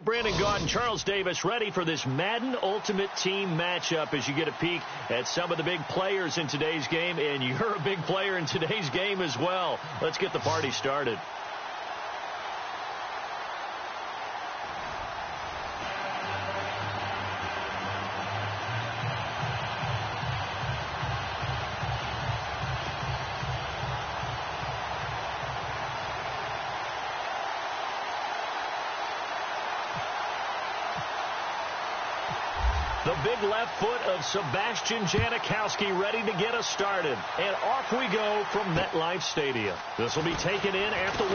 Brandon Gaudin, Charles Davis ready for this Madden Ultimate Team matchup as you get a peek at some of the big players in today's game, and you're a big player in today's game as well. Let's get the party started. The big left foot of Sebastian Janikowski ready to get us started. And off we go from MetLife Stadium. This will be taken in at the 1.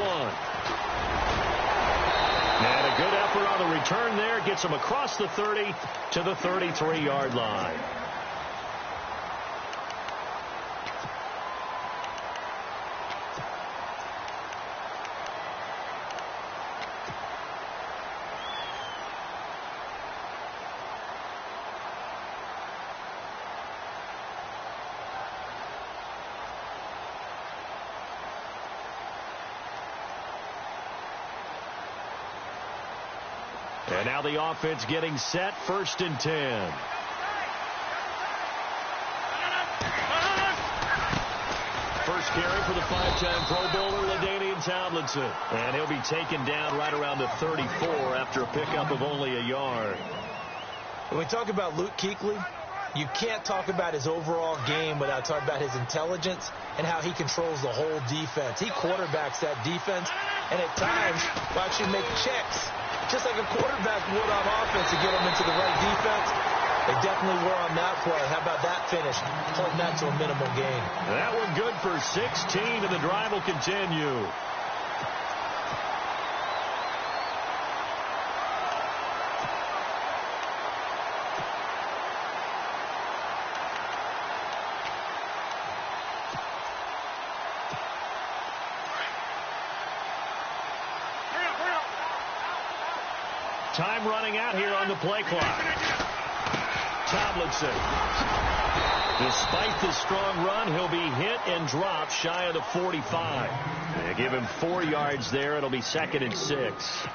And a good effort on the return there. Gets him across the 30 to the 33-yard line. And now the offense getting set, 1st and 10. First carry for the 5-time Pro Bowler, LaDainian Tomlinson. And he'll be taken down right around the 34 after a pickup of only a yard. When we talk about Luke Kuechly, you can't talk about his overall game without talking about his intelligence and how he controls the whole defense. He quarterbacks that defense, and at times will actually make checks, just like a quarterback would on offense, to get them into the right defense. They definitely were on that play. How about that finish? Holding that to a minimal gain. That one good for 16, and the drive will continue. Time running out here on the play clock. Tomlinson. Despite the strong run, he'll be hit and dropped shy of the 45. They give him 4 yards there. It'll be 2nd and 6.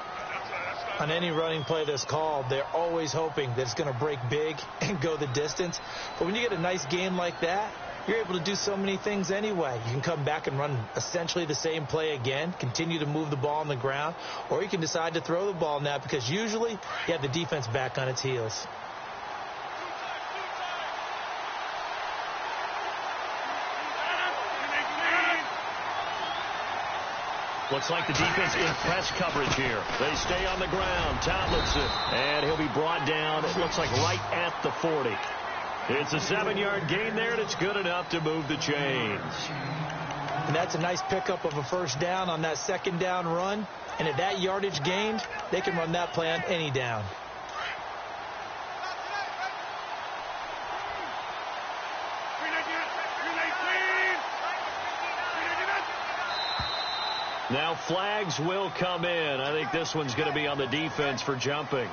On any running play that's called, they're always hoping that it's going to break big and go the distance. But when you get a nice gain like that, you're able to do so many things anyway. You can come back and run essentially the same play again, continue to move the ball on the ground, or you can decide to throw the ball now because usually you have the defense back on its heels. Looks like the defense in press coverage here. They stay on the ground. Tomlinson, and he'll be brought down, it looks like right at the 40. It's a 7-yard gain there, and it's good enough to move the chains. And that's a nice pickup of a 1st down on that 2nd down run. And at that yardage gained, they can run that play on any down. Now flags will come in. I think this one's going to be on the defense for jumping.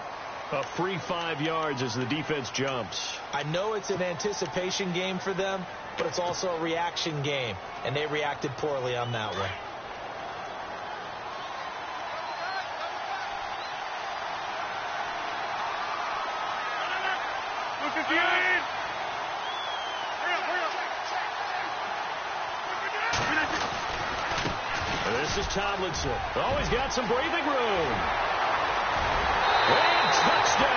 A free 5 yards as the defense jumps. I know it's an anticipation game for them, but it's also a reaction game, and they reacted poorly on that one. This is Tomlinson. Oh, he's got some breathing room. And touchdown!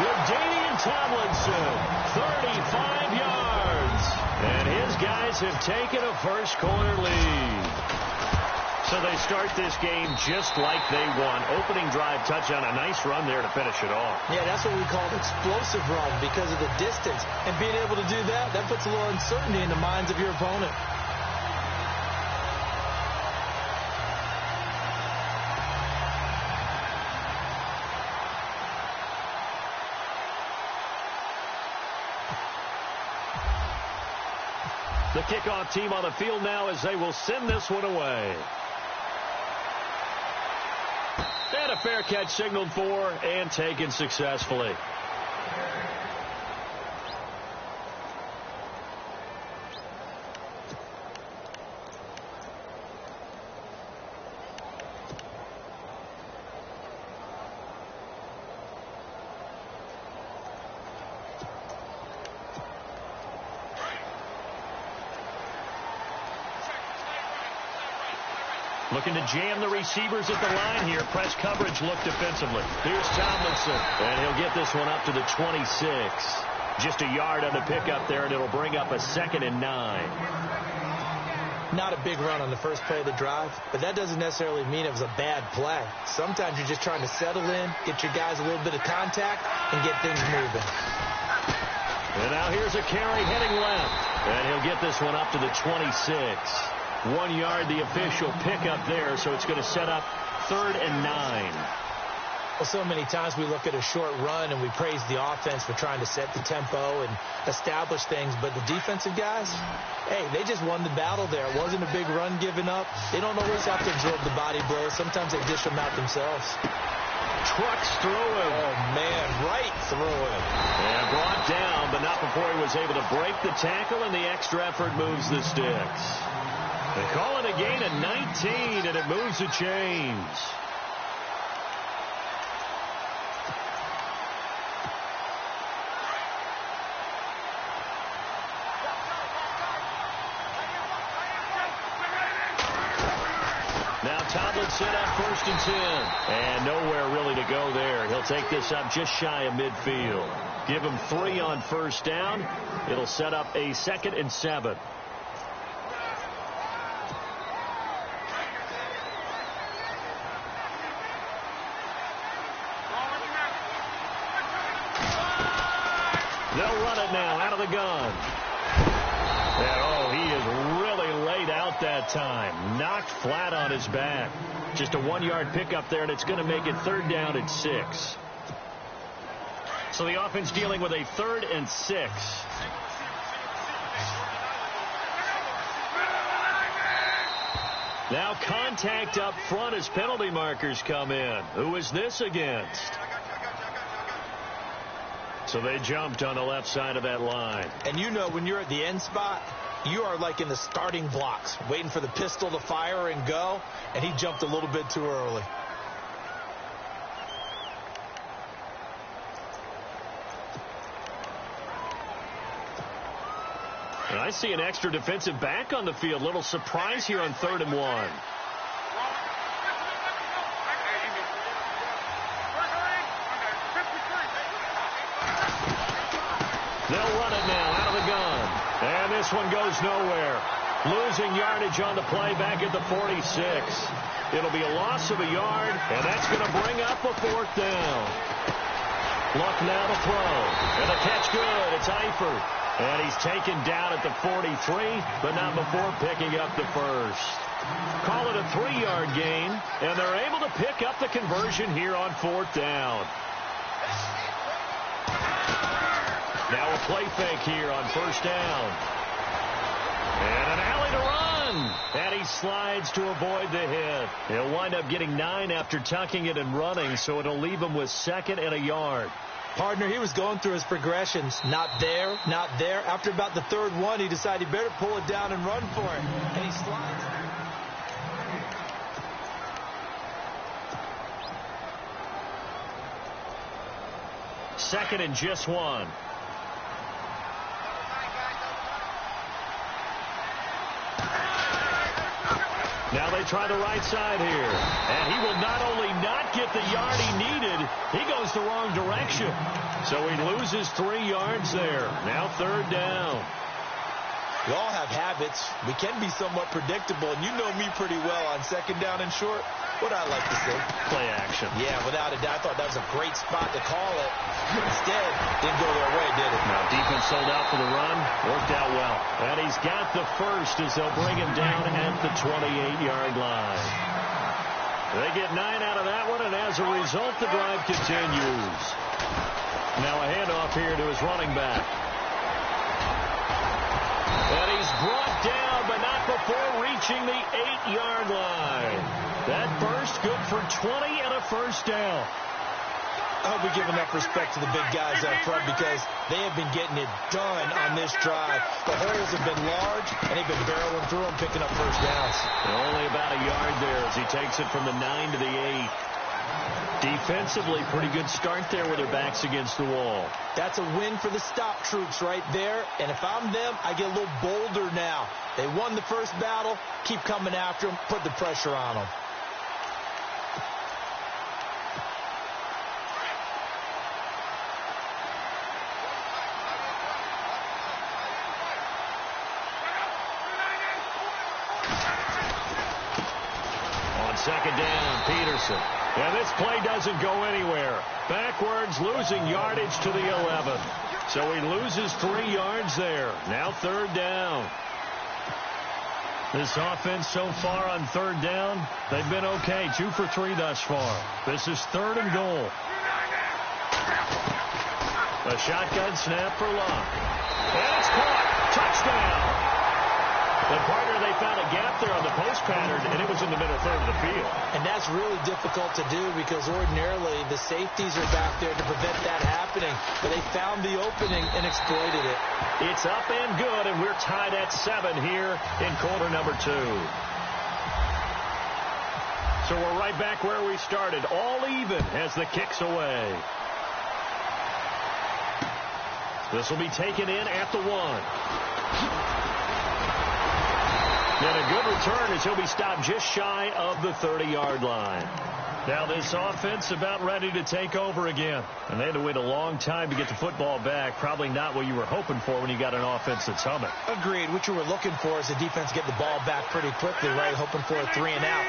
LaDainian Tomlinson, 35 yards. And his guys have taken a first-quarter lead. So they start this game just like they won. Opening drive touchdown, a nice run there to finish it off. Yeah, that's what we call an explosive run because of the distance. And being able to do that, that puts a little uncertainty in the minds of your opponent. The kickoff team on the field now as they will send this one away. And a fair catch signaled for and taken successfully. Looking to jam the receivers at the line here. Press coverage look defensively. Here's Tomlinson. And he'll get this one up to the 26. Just a yard on the pickup there, and it'll bring up a 2nd and 9. Not a big run on the first play of the drive, but that doesn't necessarily mean it was a bad play. Sometimes you're just trying to settle in, get your guys a little bit of contact, and get things moving. And now here's a carry heading left. And he'll get this one up to the 26. 1 yard, the official pickup there, so it's going to set up 3rd and 9. Well, so many times we look at a short run and we praise the offense for trying to set the tempo and establish things, but the defensive guys, hey, they just won the battle there. It wasn't a big run given up. They don't always have to absorb the body blows. Sometimes they dish them out themselves. Trucks through him. Oh, man, right through him. And brought down, but not before he was able to break the tackle, and the extra effort moves the sticks. They call it a gain of 19, and it moves the chains. Now Tomlinson on 1st and 10. And nowhere really to go there. He'll take this up just shy of midfield. Give him 3 on 1st down. It'll set up a 2nd and 7. They'll run it now out of the gun. And, oh, he is really laid out that time. Knocked flat on his back. Just a 1-yard pickup there, and it's going to make it 3rd down and 6. So the offense dealing with a 3rd and 6. Now contact up front as penalty markers come in. Who is this against? So they jumped on the left side of that line. And you know when you're at the end spot, you are like in the starting blocks, waiting for the pistol to fire and go, and he jumped a little bit too early. And I see an extra defensive back on the field. Little surprise here on 3rd and 1. They'll run it now out of the gun. And this one goes nowhere. Losing yardage on the play back at the 46. It'll be a loss of a yard, and that's going to bring up a 4th down. Luck now to throw. And the catch good. It's Eifert. And he's taken down at the 43, but not before picking up the 1st. Call it a 3-yard gain, and they're able to pick up the conversion here on 4th down. Now a play fake here on 1st down. And an alley to run. And he slides to avoid the hit. He'll wind up getting 9 after tucking it and running, so it'll leave him with 2nd and a yard. Partner, he was going through his progressions. Not there, not there. After about the 3rd one, he decided he better pull it down and run for it. And he slides. 2nd and just 1. Now they try the right side here. And he will not only not get the yard he needed, he goes the wrong direction. So he loses 3 yards there. Now 3rd down. We all have habits. We can be somewhat predictable, and you know me pretty well on 2nd down and short. What I like to say? Play action. Yeah, without a doubt. I thought that was a great spot to call it. Instead, didn't go their way, did it? Now defense sold out for the run. Worked out well. And he's got the 1st as they'll bring him down at the 28-yard line. They get 9 out of that one, and as a result, the drive continues. Now a handoff here to his running back. And he's brought down, but not before reaching the 8-yard line. That burst good for 20 and a 1st down. I hope we give enough respect to the big guys up front because they have been getting it done on this drive. The holes have been large, and they've been barreling through them, picking up 1st downs. Only about a yard there as he takes it from the 9 to the 8. Defensively, pretty good start there with their backs against the wall. That's a win for the stop troops right there. And if I'm them, I get a little bolder now. They won the first battle. Keep coming after them. Put the pressure on them. On second down, Peterson. And this play doesn't go anywhere. Backwards, losing yardage to the 11. So he loses 3 yards there. Now third down. This offense so far on third down, they've been okay. 2 for 3 thus far. This is 3rd and goal. A shotgun snap for Locke. And it's caught. Touchdown. But partner, they found a gap there on the post pattern, and it was in the middle third of the field. And that's really difficult to do because ordinarily the safeties are back there to prevent that happening. But they found the opening and exploited it. It's up and good, and we're tied at 7 here in quarter number 2. So we're right back where we started, all even as the kick's away. This will be taken in at the 1. And a good return as he'll be stopped just shy of the 30-yard line. Now this offense about ready to take over again. And they had to wait a long time to get the football back. Probably not what you were hoping for when you got an offense that's humming. Agreed. What you were looking for is the defense get the ball back pretty quickly, right? Hoping for a 3 and out.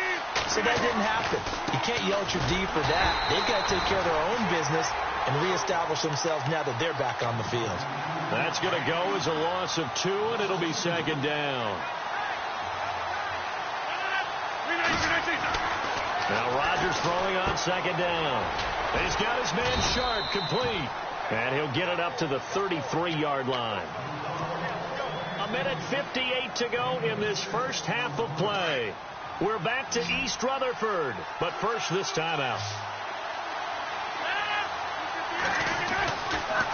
So that didn't happen. You can't yell at your D for that. They've got to take care of their own business and reestablish themselves now that they're back on the field. That's going to go as a loss of 2, and it'll be second down. Now Rodgers throwing on second down. He's got his man Sharp complete. And he'll get it up to the 33-yard line. 1:58 to go in this first half of play. We're back to East Rutherford. But first, this timeout.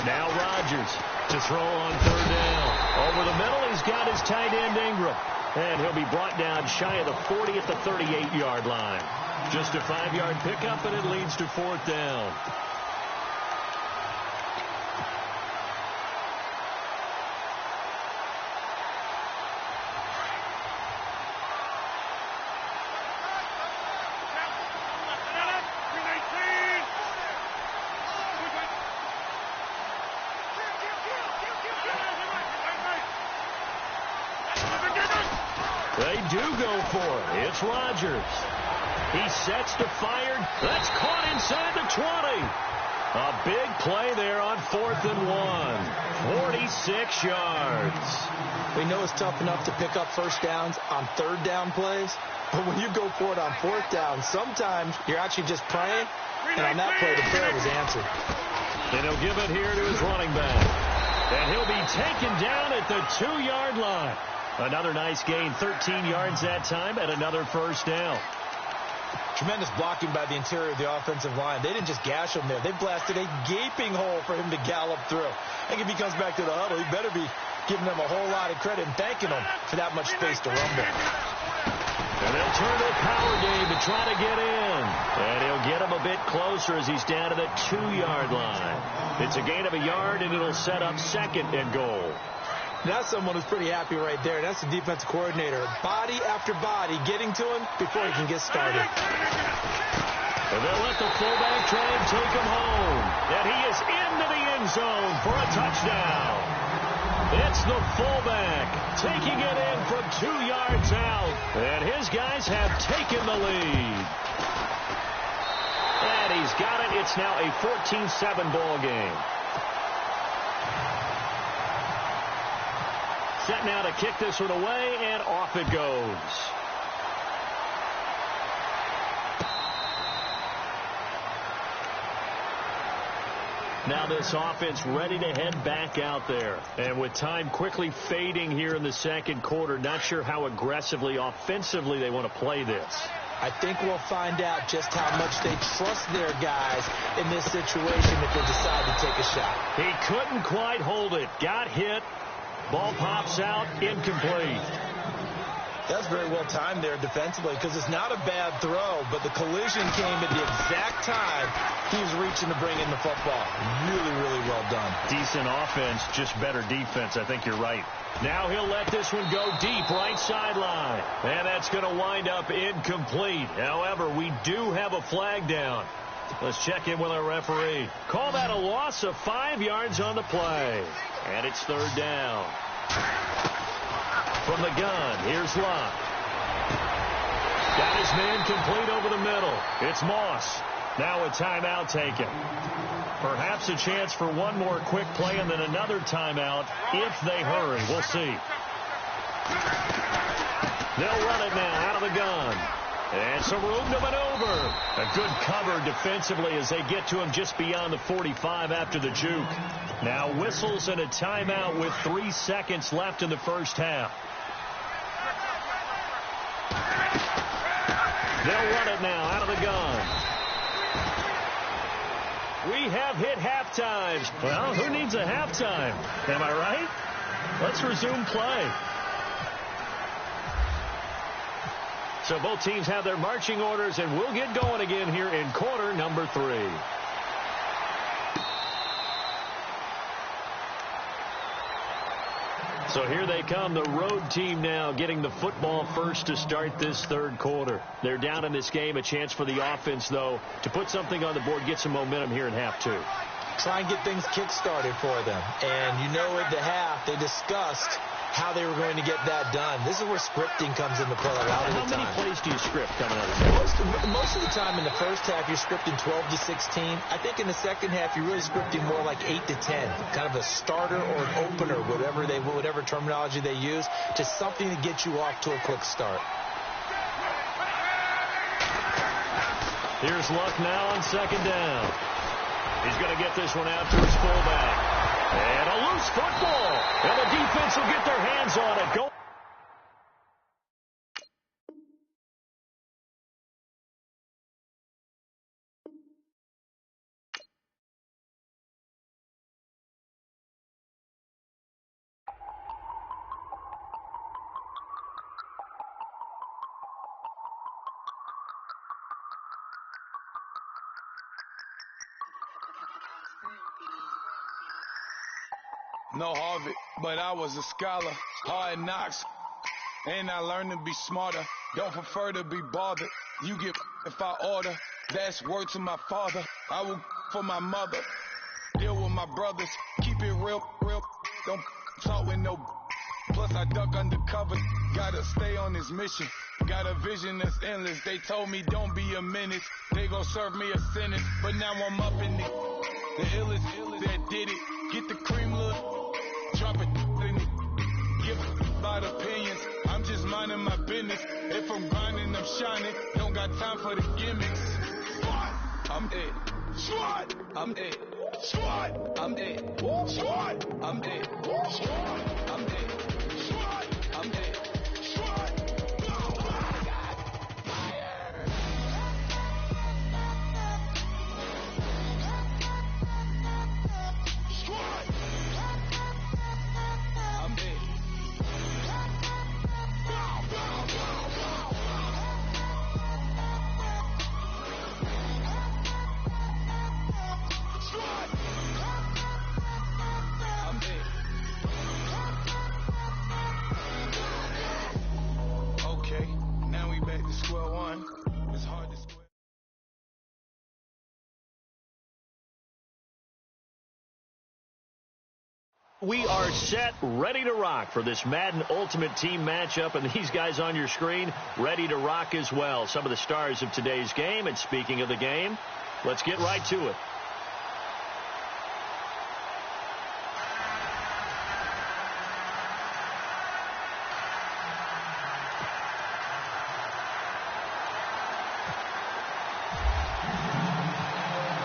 Now Rodgers to throw on third down. Over the middle, he's got his tight end Ingram. And he'll be brought down shy of the 40 at the 38-yard line. Just a 5-yard pickup, and it leads to 4th down. They do go for it. It's Rodgers. He sets to fire. That's caught inside the 20. A big play there on 4th and 1. 46 yards. We know it's tough enough to pick up first downs on third down plays, but when you go for it on 4th down, sometimes you're actually just praying, and on that play, the prayer was answered. And he'll give it here to his running back. And he'll be taken down at the 2-yard line. Another nice gain, 13 yards that time, and another first down. Tremendous blocking by the interior of the offensive line. They didn't just gash him there. They blasted a gaping hole for him to gallop through. I think if he comes back to the huddle, he better be giving them a whole lot of credit and thanking them for that much space to rumble. And they'll turn to the power game to try to get in. And he'll get him a bit closer as he's down to the 2-yard line. It's a gain of a yard, and it'll set up 2nd and goal. That's someone who's pretty happy right there. That's the defensive coordinator. Body after body getting to him before he can get started. And they'll let the fullback try and take him home. And he is into the end zone for a touchdown. It's the fullback taking it in from 2 yards out. And his guys have taken the lead. And he's got it. It's now a 14-7 ball game. Set now to kick this one away, and off it goes. Now this offense ready to head back out there. And with time quickly fading here in the second quarter, not sure how aggressively, offensively they want to play this. I think we'll find out just how much they trust their guys in this situation if they decide to take a shot. He couldn't quite hold it. Got hit. Ball pops out, incomplete. That's very well timed there defensively because it's not a bad throw, but the collision came at the exact time he was reaching to bring in the football. Really, really well done. Decent offense, just better defense. I think you're right. Now he'll let this one go deep right sideline. And that's going to wind up incomplete. However, we do have a flag down. Let's check in with our referee. Call that a loss of 5 yards on the play. And it's third down. From the gun, here's Luck. Got his man complete over the middle. It's Moss. Now a timeout taken. Perhaps a chance for one more quick play and then another timeout if they hurry. We'll see. They'll run it now out of the gun. And some room to maneuver. A good cover defensively as they get to him just beyond the 45 after the juke. Now whistles and a timeout with 3 seconds left in the first half. They'll run it now out of the gun. We have hit halftimes. Well, who needs a halftime? Am I right? Let's resume play. So both teams have their marching orders, and we'll get going again here in quarter number 3. So here they come, the road team now getting the football first to start this third quarter. They're down in this game. A chance for the offense, though, to put something on the board, get some momentum here in half 2. Try and get things kick-started for them. And you know at the half, they discussed how they were going to get that done. This is where scripting comes into play a lot of the time. How many plays do you script coming out of the Most of the time in the first half, you're scripting 12 to 16. I think in the second half, you're really scripting more like 8 to 10. Kind of a starter or an opener, whatever terminology they use, to something to get you off to a quick start. Here's Luck now on second down. He's going to get this one out to his fullback. And a loose football. And the defense will get their hands on it. Go. No Harvard, but I was a scholar. Hard knocks, and I learned to be smarter. Don't prefer to be bothered. You get if I order. That's word to my father. I will for my mother. Deal with my brothers. Keep it real. Don't talk with no. Plus I duck undercover. Gotta stay on this mission. Got a vision that's endless. They told me don't be a menace. They gon' serve me a sentence. But now I'm up in it. The illest that did it. Get the cream look. Drop it in it. Give about opinions. I'm just minding my business. If I'm grinding, I'm shining. Don't got time for the gimmicks. Swat, I'm it. Swat, I'm it. Swat, I'm it. Swat, I'm it. Swat, I'm it. Swat, I'm it. Swat. We are set, ready to rock for this Madden Ultimate Team matchup, and these guys on your screen ready to rock as well. Some of the stars of today's game, and speaking of the game, let's get right to it.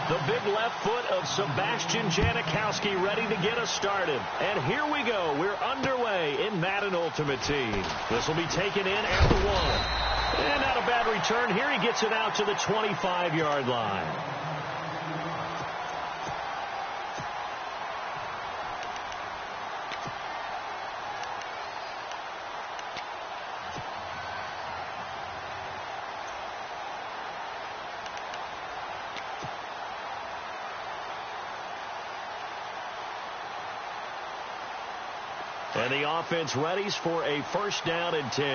The big left foot of Sebastian Janikowski ready to get us started. And here we go. We're underway in Madden Ultimate Team. This will be taken in at the 1. And not a bad return. Here he gets it out to the 25-yard line. And the offense readies for a first down and 10.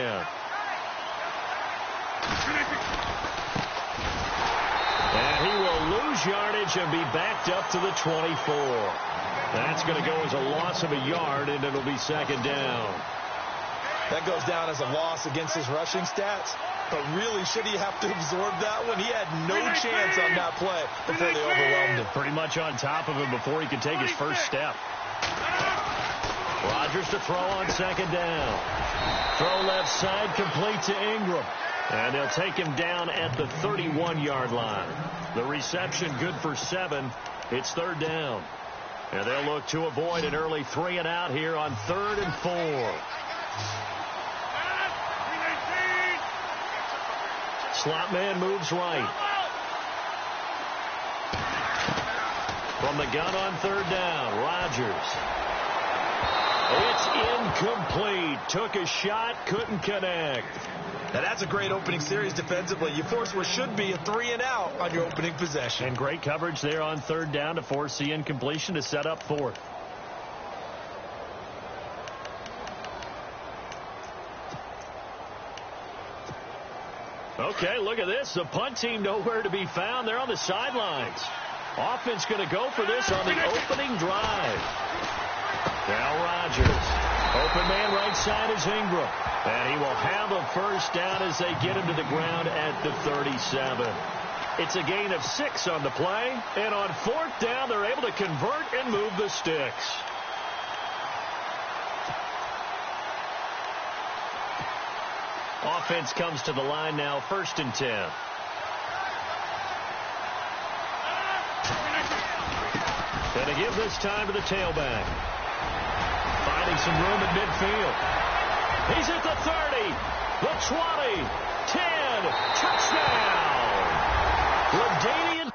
And he will lose yardage and be backed up to the 24. That's going to go as a loss of a yard, and it'll be second down. That goes down as a loss against his rushing stats. But really, should he have to absorb that one? He had no chance on that play before they overwhelmed him. Pretty much on top of him before he could take his first step. Rodgers to throw on second down. Throw left side, complete to Ingram. And they'll take him down at the 31-yard line. The reception good for 7. It's third down. And they'll look to avoid an early 3 and out here on 3rd and 4. Slot man moves right. From the gun on third down, Rodgers. It's incomplete. Took a shot, couldn't connect. Now that's a great opening series defensively. You force what should be a 3 and out on your opening possession. And great coverage there on third down to force the incompletion to set up fourth. Okay, look at this. The punt team nowhere to be found. They're on the sidelines. Offense going to go for this on the opening drive. Now Rodgers. Open man right side is Ingram. And he will have a first down as they get him to the ground at the 37. It's a gain of 6 on the play. And on fourth down, they're able to convert and move the sticks. Offense comes to the line now, 1st and 10. And to give this time to the tailback. Finding some room at midfield. He's at the 30, the 20, 10, touchdown. LaDainian.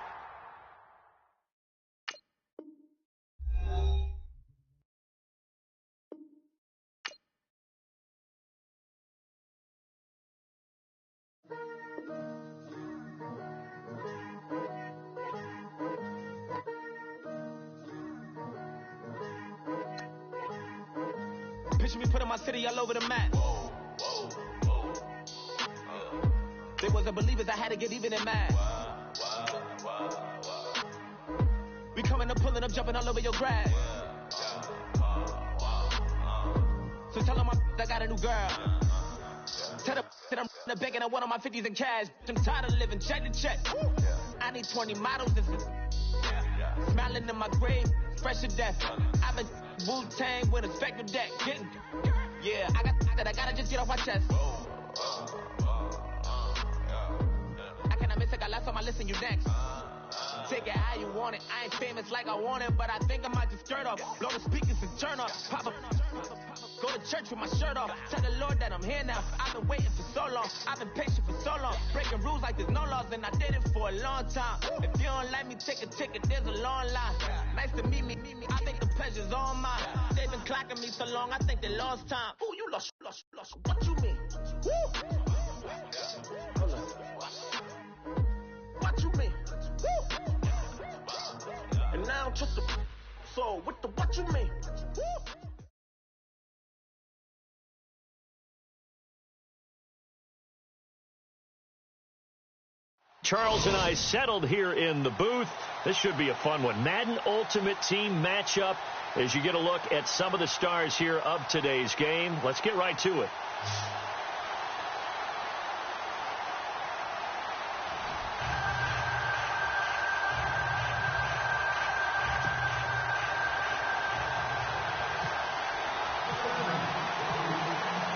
Picture me putting my city all over the map. They wasn't believers, I had to get even in mad. We coming up, pulling up, jumping all over your grass. So tell them I got a new girl. Tell them that I'm begging, I want on my 50s in cash. I'm tired of living check to check. I need 20 models. Smiling in my grave, fresh to death. I've been Wu-Tang with a spectral deck. Yeah, I gotta just get off my chest. I cannot miss it, got last on my list and you next. Take it how you want it. I ain't famous like I want it, but I think I might just skirt off. Blow the speakers and turn off. Pop up. Go to church with my shirt off. Tell the Lord that I'm here now. I've been waiting for so long. I've been patient for so long. Breaking rules like there's no laws, and I did it for a long time. If you don't like me, take a ticket. There's a long line. Nice to meet me. I think the pleasure's all mine. They've been clocking me so long, I think they lost time. Ooh, you lost. What you mean? Woo! Hold on. What you mean? Woo! And now I'm just a so what you mean? Woo! Charles and I settled here in the booth. This should be a fun one. Madden Ultimate Team matchup as you get a look at some of the stars here of today's game. Let's get right to it.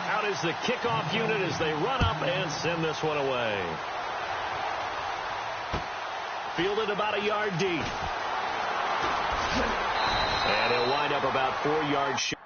Out is the kickoff unit as they run up and send this one away. Fielded about a yard deep. And he'll wind up about 4 yards short.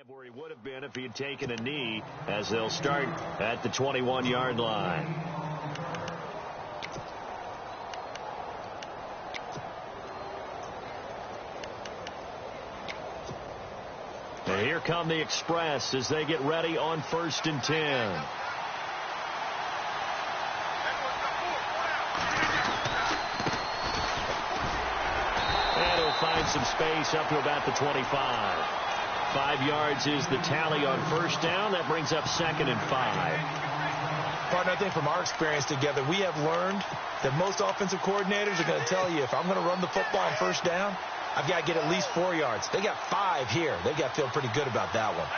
where he would have been if he had taken a knee, as they'll start at the 21-yard line. And here come the Express as they get ready on 1st and 10. And he'll find some space up to about the 25. 5 yards is the tally on 1st down. That brings up 2nd and 5. Partner, I think from our experience together, we have learned that most offensive coordinators are going to tell you, if I'm going to run the football on 1st down, I've got to get at least 4 yards. They got 5 here. They got to feel pretty good about that one.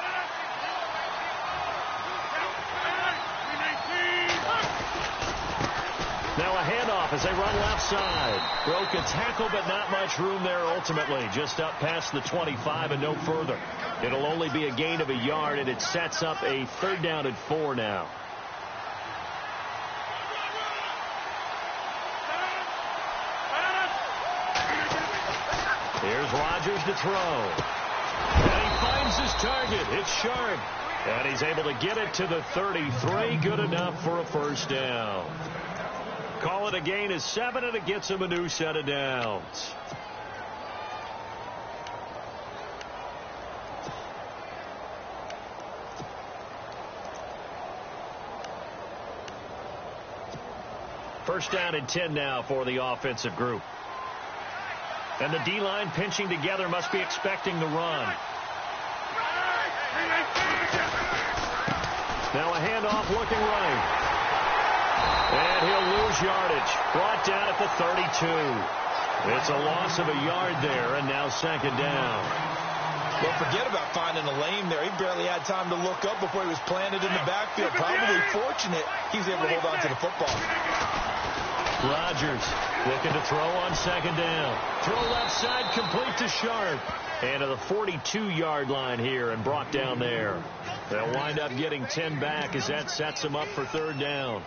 Now a handoff as they run left side. Broke a tackle, but not much room there ultimately. Just up past the 25 and no further. It'll only be a gain of a yard, and it sets up a 3rd down and 4 now. Here's Rodgers to throw. And he finds his target. It's Sharp. And he's able to get it to the 33. Good enough for a 1st down. Call it a gain of 7, and it gets him a new set of downs. First down and 10 now for the offensive group. And the D-line pinching together, must be expecting the run. Now a handoff looking right. And he'll lose yardage. Brought down at the 32. It's a loss of a yard there, and now 2nd down. Well, forget about finding a lane there. He barely had time to look up before he was planted in the backfield. Probably fortunate he was able to hold on to the football. Rodgers looking to throw on 2nd down. Throw left side, complete to Sharp. And to the 42-yard line here and brought down there. They'll wind up getting 10 back as that sets them up for 3rd down.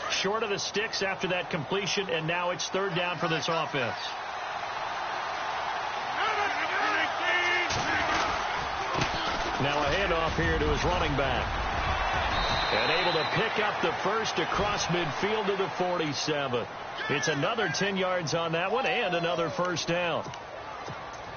Short of the sticks after that completion, and now it's 3rd down for this offense. Now a handoff here to his running back. And able to pick up the first across midfield to the 47. It's another 10 yards on that one and another 1st down.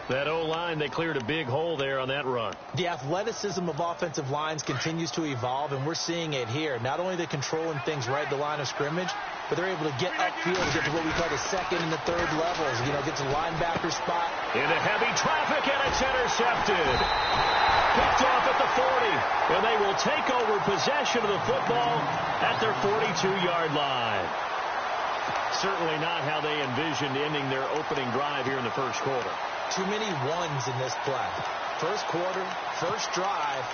That O-line, they cleared a big hole there on that run. The athleticism of offensive lines continues to evolve, and we're seeing it here. Not only are they controlling things right at the line of scrimmage, but they're able to get upfield to get to what we call the 2nd and the 3rd levels. You know, get to the linebacker spot. Into heavy traffic, and it's intercepted. Picked off at the 40, and they will take over possession of the football at their 42-yard line. Certainly not how they envisioned ending their opening drive here in the 1st quarter. Too many ones in this play. 1st quarter, 1st drive,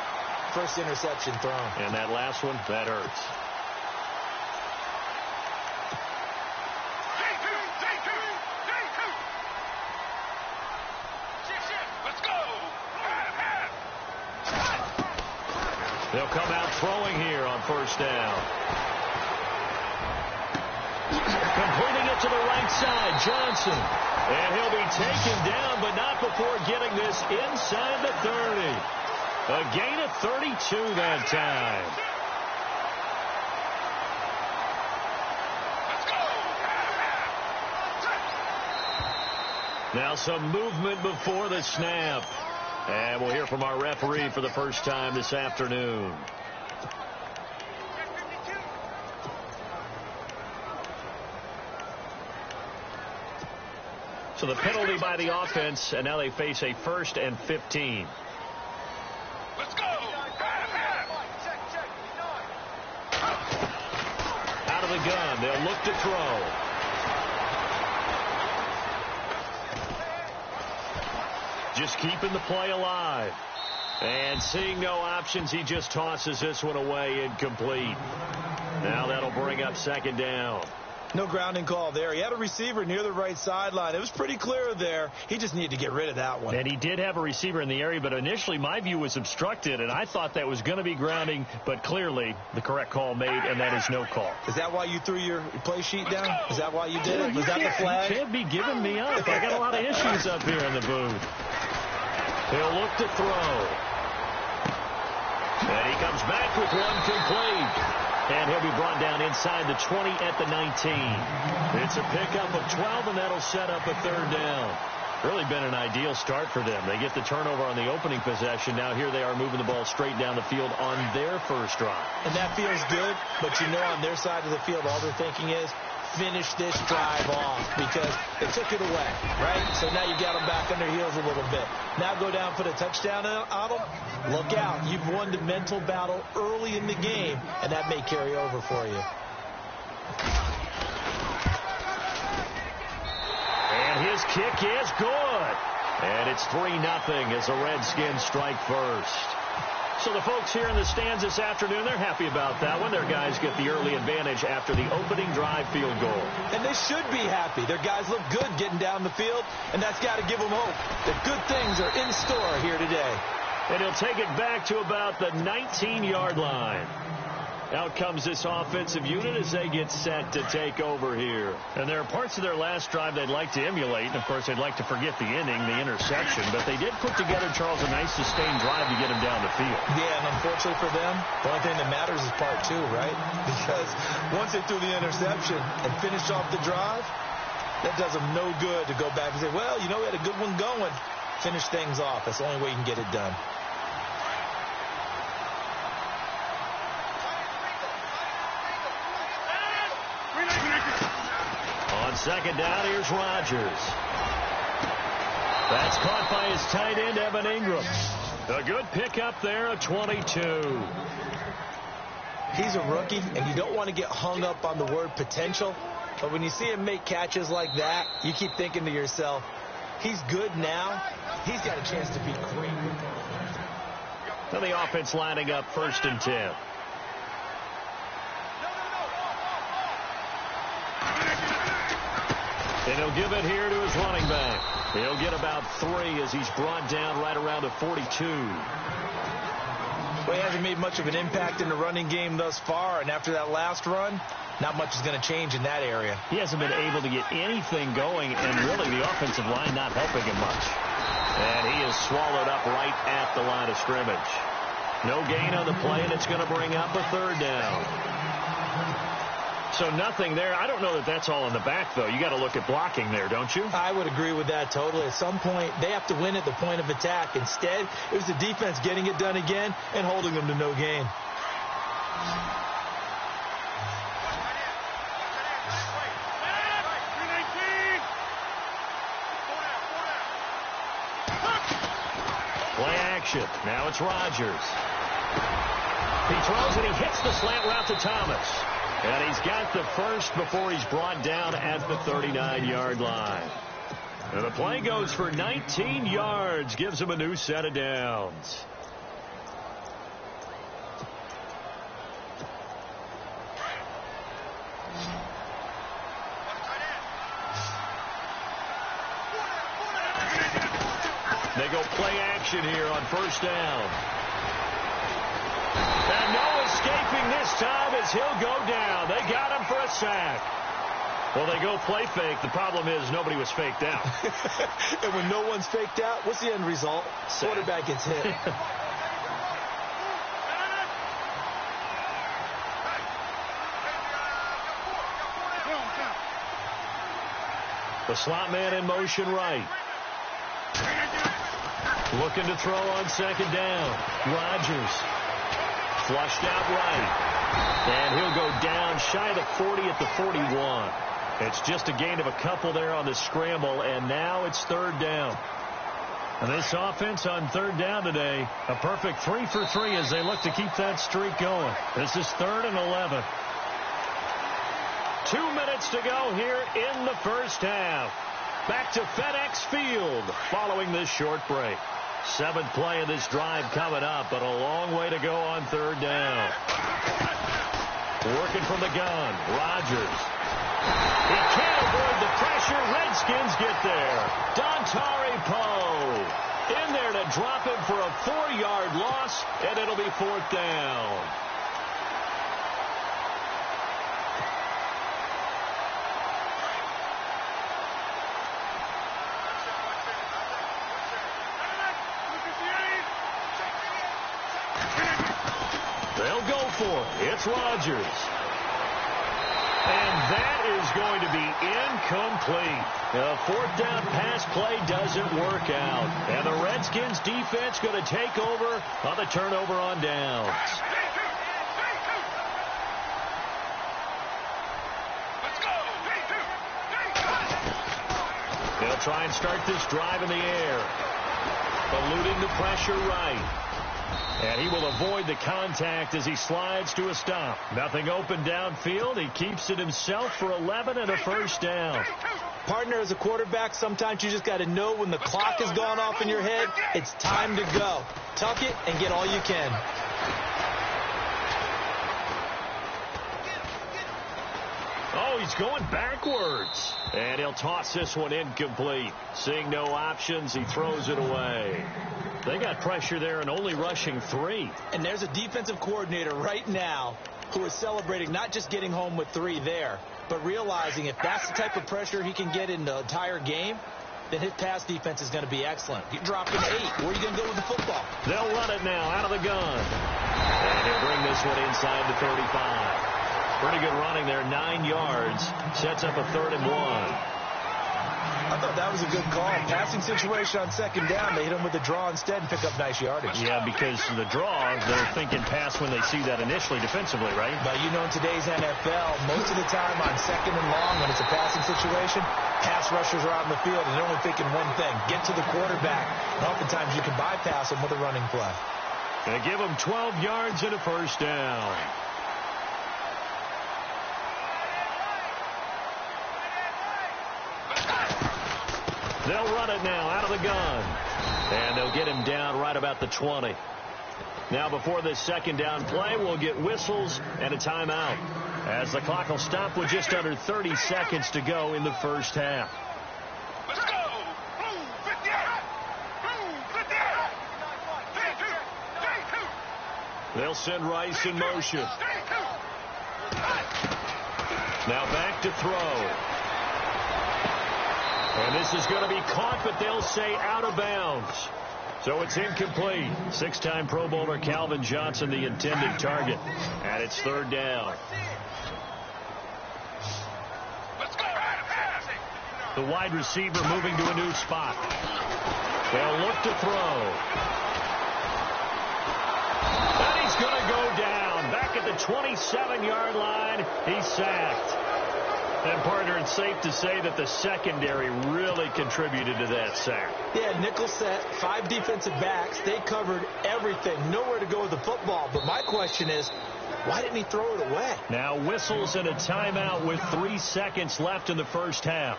1st interception thrown. And that last one, that hurts. Let's go. They'll come out throwing here on 1st down. Completing it to the right side, Johnson. And he'll be taken down, but not before getting this inside the 30. A gain of 32 that time. Now some movement before the snap. And we'll hear from our referee for the first time this afternoon. So the penalty by the offense, and now they face a 1st and 15. Let's go. Out of the gun, they'll look to throw. Just keeping the play alive. And seeing no options, he just tosses this one away incomplete. Now that'll bring up 2nd down. No grounding call there. He had a receiver near the right sideline. It was pretty clear there. He just needed to get rid of that one. And he did have a receiver in the area, but initially my view was obstructed, and I thought that was going to be grounding, but clearly the correct call made, and that is no call. Is that why you threw your play sheet down? Is that why you did it? Was that the flag? You can't be giving me up. I got a lot of issues up here in the booth. He'll look to throw. And he comes back with one complete. And he'll be brought down inside the 20 at the 19. It's a pickup of 12, and that'll set up a third down. Really been an ideal start for them. They get the turnover on the opening possession. Now here they are moving the ball straight down the field on their first drive. And that feels good, but you know on their side of the field all they're thinking is, finish this drive off because they took it away, right? So now you got them back on their heels a little bit. Now go down, put a touchdown on them. Look out. You've won the mental battle early in the game, and that may carry over for you. And his kick is good. And it's 3-0 as the Redskins strike first. So the folks here in the stands this afternoon, they're happy about that one. Their guys get the early advantage after the opening drive field goal. And they should be happy. Their guys look good getting down the field, and that's got to give them hope that good things are in store here today. And he'll take it back to about the 19-yard line. Out comes this offensive unit as they get set to take over here. And there are parts of their last drive they'd like to emulate. And, of course, they'd like to forget the inning, the interception. But they did put together, Charles, a nice sustained drive to get him down the field. Yeah, and unfortunately for them, the only thing that matters is part 2, right? Because once they threw the interception and finished off the drive, that does them no good to go back and say, well, you know, we had a good one going. Finish things off. That's the only way you can get it done. Second down, here's Rodgers. That's caught by his tight end, Evan Ingram. A good pickup there, a 22. He's a rookie, and you don't want to get hung up on the word potential. But when you see him make catches like that, you keep thinking to yourself, he's good now. He's got a chance to be great. And the offense lining up 1st and 10. And he'll give it here to his running back. He'll get about 3 as he's brought down right around a 42. Well, he hasn't made much of an impact in the running game thus far, and after that last run, not much is going to change in that area. He hasn't been able to get anything going, and really the offensive line not helping him much. And he is swallowed up right at the line of scrimmage. No gain on the play, and it's going to bring up a third down. So nothing there. I don't know that that's all in the back, though. You got to look at blocking there, don't you? I would agree with that totally. At some point, they have to win at the point of attack. Instead, it was the defense getting it done again and holding them to no gain. Play action. Now it's Rodgers. He throws and he hits the slant route to Thomas. And he's got the first before he's brought down at the 39-yard line. And the play goes for 19 yards, gives him a new set of downs. They go play action here on 1st down. And no escaping this time as he'll go down. They got him for a sack. Well, they go play fake. The problem is nobody was faked out. And when no one's faked out, what's the end result? Quarterback gets hit. The slot man in motion right. Looking to throw on 2nd down. Rodgers. Flushed out right. And he'll go down shy of the 40 at the 41. It's just a gain of a couple there on the scramble, and now it's 3rd down. And this offense on 3rd down today, a perfect 3 for 3 as they look to keep that streak going. This is 3rd and 11. 2 minutes to go here in the first half. Back to FedEx Field following this short break. 7th play of this drive coming up, but a long way to go on 3rd down. Working from the gun, Rodgers. He can't avoid the pressure. Redskins get there. Dontari Poe in there to drop him for a 4-yard loss, and it'll be 4th down. They'll go for it. It's Rodgers. And that is going to be incomplete. The 4th down pass play doesn't work out. And the Redskins defense going to take over on the turnover on downs. They'll try and start this drive in the air. Eluding the pressure right. And he will avoid the contact as he slides to a stop. Nothing open downfield. He keeps it himself for 11 and a 1st down. Partner, as a quarterback, sometimes you just got to know when the clock has gone off in your head, it's time to go. Tuck it and get all you can. Oh, he's going backwards. And he'll toss this one incomplete. Seeing no options, he throws it away. They got pressure there and only rushing 3. And there's a defensive coordinator right now who is celebrating not just getting home with 3 there, but realizing if that's the type of pressure he can get in the entire game, then his pass defense is going to be excellent. You drop in 8. Where are you going to go with the football? They'll run it now out of the gun. And he'll bring this one inside the 35. Pretty good running there, 9 yards. Sets up a 3rd and 1. I thought that was a good call. Passing situation on 2nd down. They hit him with the draw instead and pick up nice yardage. Yeah, because the draw, they're thinking pass when they see that initially defensively, right? But you know, in today's NFL, most of the time on 2nd and long, when it's a passing situation, pass rushers are out in the field and they're only thinking one thing, get to the quarterback. And oftentimes you can bypass them with a running play. They give him 12 yards and a 1st down. They'll run it now out of the gun. And they'll get him down right about the 20. Now before this 2nd down play, we'll get whistles and a timeout, as the clock will stop with just under 30 seconds to go in the 1st half. Let's go! They'll send Rice in motion. Now back to throw. And this is going to be caught, but they'll say out of bounds. So it's incomplete. 6-time Pro Bowler Calvin Johnson, the intended target. And it's 3rd down. The wide receiver moving to a new spot. They'll look to throw. And he's going to go down. Back at the 27-yard line. He's sacked. And, partner, it's safe to say that the secondary really contributed to that sack. Yeah, nickel set, 5 defensive backs. They covered everything. Nowhere to go with the football. But my question is, why didn't he throw it away? Now whistles and a timeout with 3 seconds left in the 1st half.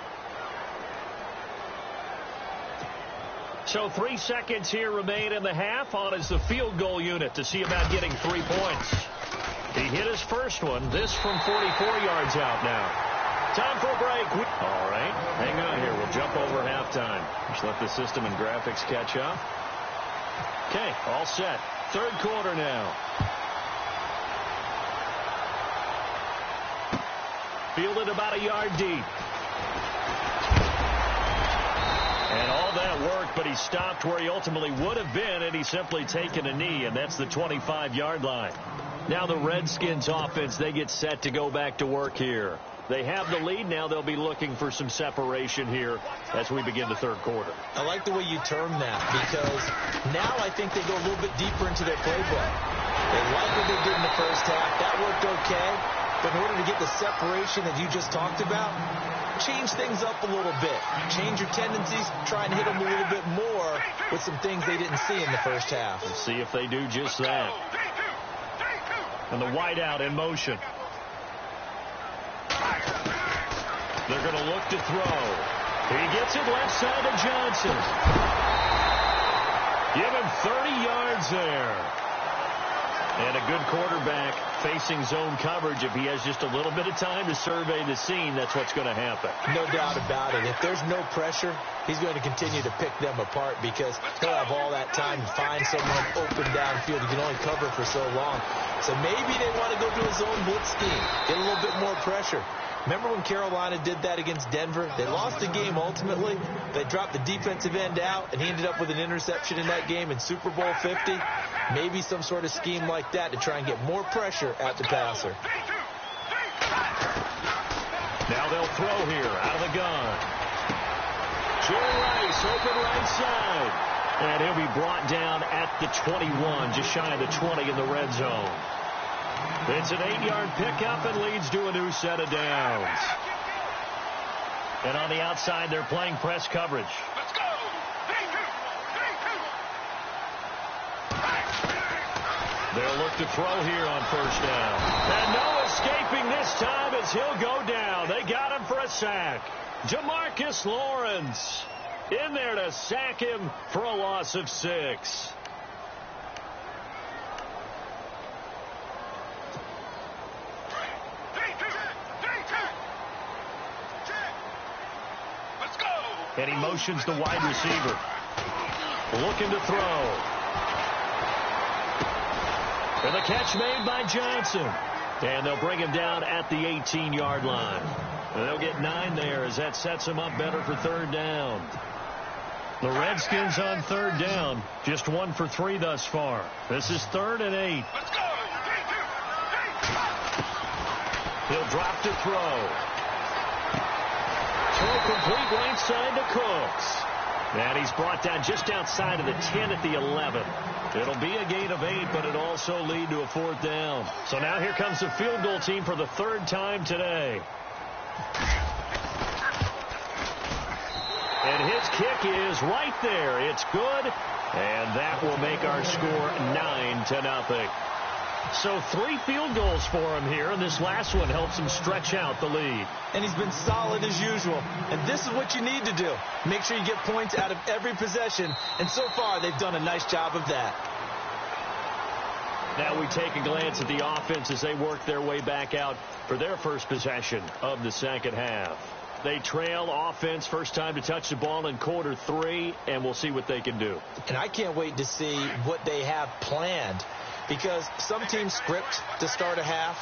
So 3 seconds here remain in the half. On is the field goal unit to see about getting 3 points. He hit his first one. This from 44 yards out now. Time for a break. All right, hang on here. We'll jump over halftime. Just let the system and graphics catch up. Okay, all set. 3rd quarter now. Fielded about a yard deep. And all that work, but he stopped where he ultimately would have been, and he's simply taken a knee, and that's the 25-yard line. Now the Redskins offense, they get set to go back to work here. They have the lead. Now they'll be looking for some separation here as we begin the 3rd quarter. I like the way you term that, because now I think they go a little bit deeper into their playbook. They like what they did in the 1st half. That worked okay. But in order to get the separation that you just talked about, change things up a little bit. Change your tendencies. Try and hit them a little bit more with some things they didn't see in the 1st half. We'll see if they do just that. And the wideout in motion. They're going to look to throw. He gets it left side to Johnson. Give him 30 yards there. And a good quarterback facing zone coverage. If he has just a little bit of time to survey the scene, that's what's going to happen. No doubt about it. If there's no pressure, he's going to continue to pick them apart because he'll have all that time to find someone open downfield. He can only cover for so long. So maybe they want to go to a zone blitz scheme, get a little bit more pressure. Remember when Carolina did that against Denver? They lost the game ultimately. They dropped the defensive end out, and he ended up with an interception in that game in Super Bowl 50. Maybe some sort of scheme like that to try and get more pressure at the passer. Now they'll throw here out of the gun. Joe Rice, open right side. And he'll be brought down at the 21, just shy of the 20 in the red zone. It's an 8-yard pickup and leads to a new set of downs. And on the outside, they're playing press coverage. Let's go. They'll look to throw here on first down. And no escaping this time as he'll go down. They got him for a sack. Jamarcus Lawrence in there to sack him for a loss of 6. And he motions the wide receiver. Looking to throw. And the catch made by Johnson. And they'll bring him down at the 18-yard line. And they'll get 9 there as that sets him up better for third down. The Redskins on third down, just 1 for 3 thus far. This is 3rd and 8. He'll drop to throw. Throw complete right side to Cooks. And he's brought down just outside of the 10 at the 11. It'll be a gain of 8, but it'll also lead to a 4th down. So now here comes the field goal team for the 3rd time today. And his kick is right there. It's good. And that will make our score 9-0. So 3 field goals for him here, and this last one helps him stretch out the lead. And he's been solid as usual. And this is what you need to do. Make sure you get points out of every possession. And so far, they've done a nice job of that. Now we take a glance at the offense as they work their way back out for their first possession of the second half. They trail offense, first time to touch the ball in quarter 3, and we'll see what they can do. And I can't wait to see what they have planned. Because some teams script to start a half.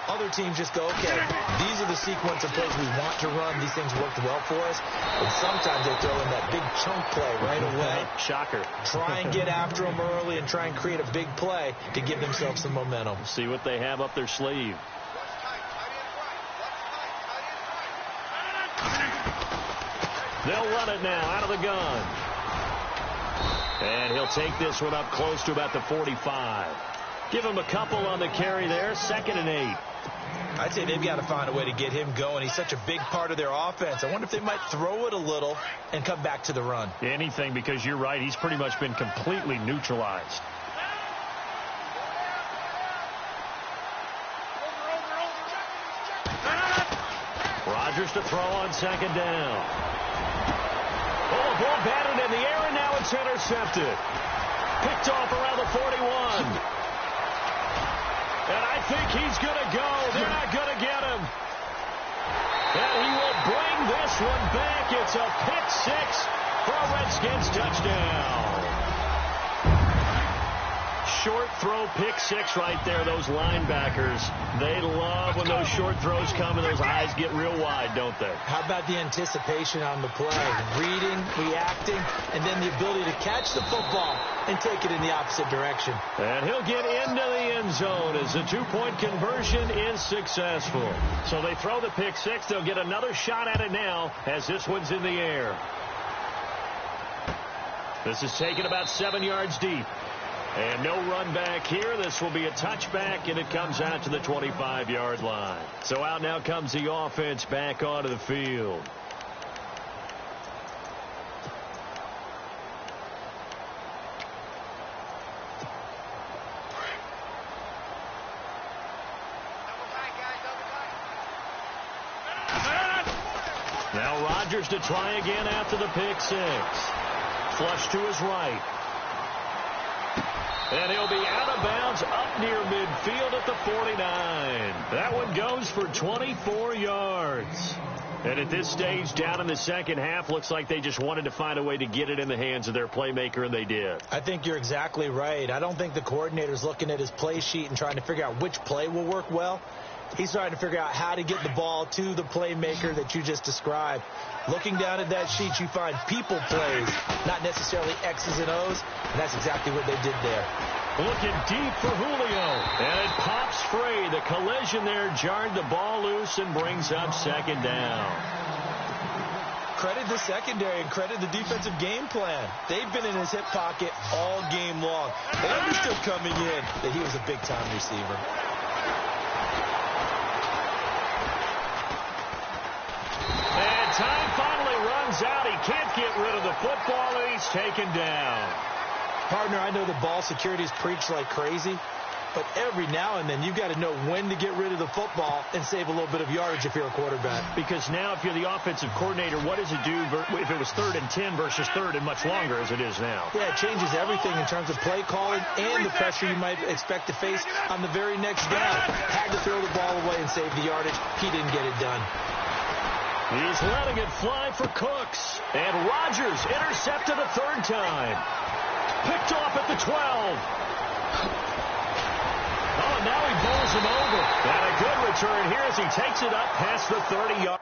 Other teams just go, okay, these are the sequence of plays we want to run. These things worked well for us. And sometimes they throw in that big chunk play right away. Shocker. Try and get after them early and try and create a big play to give themselves some momentum. See what they have up their sleeve. They'll run it now out of the gun. And he'll take this one up close to about the 45. Give him a couple on the carry there. 2nd and 8. I'd say they've got to find a way to get him going. He's such a big part of their offense. I wonder if they might throw it a little and come back to the run. Anything, because you're right. He's pretty much been completely neutralized. Rodgers to throw on 2nd down. Oh, a ball batted in the air, and now it's intercepted. Picked off around the 41. And I think he's going to go. They're not going to get him. And he will bring this one back. It's a pick 6 for a Redskins touchdown. Short throw, pick 6 right there. Those linebackers, they love when those short throws come and those eyes get real wide, don't they? How about the anticipation on the play? Reading, reacting, and then the ability to catch the football and take it in the opposite direction. And he'll get into the end zone as the 2-point conversion is successful. So they throw the pick 6. They'll get another shot at it now as this one's in the air. This is taken about 7 yards deep. And no run back here. This will be a touchback, and it comes out to the 25-yard line. So out now comes the offense back onto the field. Now Rodgers to try again after the pick 6. Flush to his right. And he'll be out of bounds up near midfield at the 49. That one goes for 24 yards. And at this stage, down in the second half, looks like they just wanted to find a way to get it in the hands of their playmaker, and they did. I think you're exactly right. I don't think the coordinator's looking at his play sheet and trying to figure out which play will work well. He's trying to figure out how to get the ball to the playmaker that you just described. Looking down at that sheet, you find people plays, not necessarily X's and O's, and that's exactly what they did there. Looking deep for Julio, and it pops free. The collision there jarred the ball loose and brings up second down. Credit the secondary and credit the defensive game plan. They've been in his hip pocket all game long. They understood coming in that he was a big-time receiver. And time finally runs out. He can't get rid of the football, and he's taken down. Partner, I know the ball security is preached like crazy, but every now and then you've got to know when to get rid of the football and save a little bit of yardage if you're a quarterback. Because now if you're the offensive coordinator, what does it do if it was 3rd and 10 versus 3rd and much longer as it is now? Yeah, it changes everything in terms of play calling and the pressure you might expect to face on the very next down. Had to throw the ball away and save the yardage. He didn't get it done. He's letting it fly for Cooks. And Rodgers intercepted a 3rd time. Picked off at the 12. Oh, now he bowls him over. And a good return here as he takes it up past the 30-yard.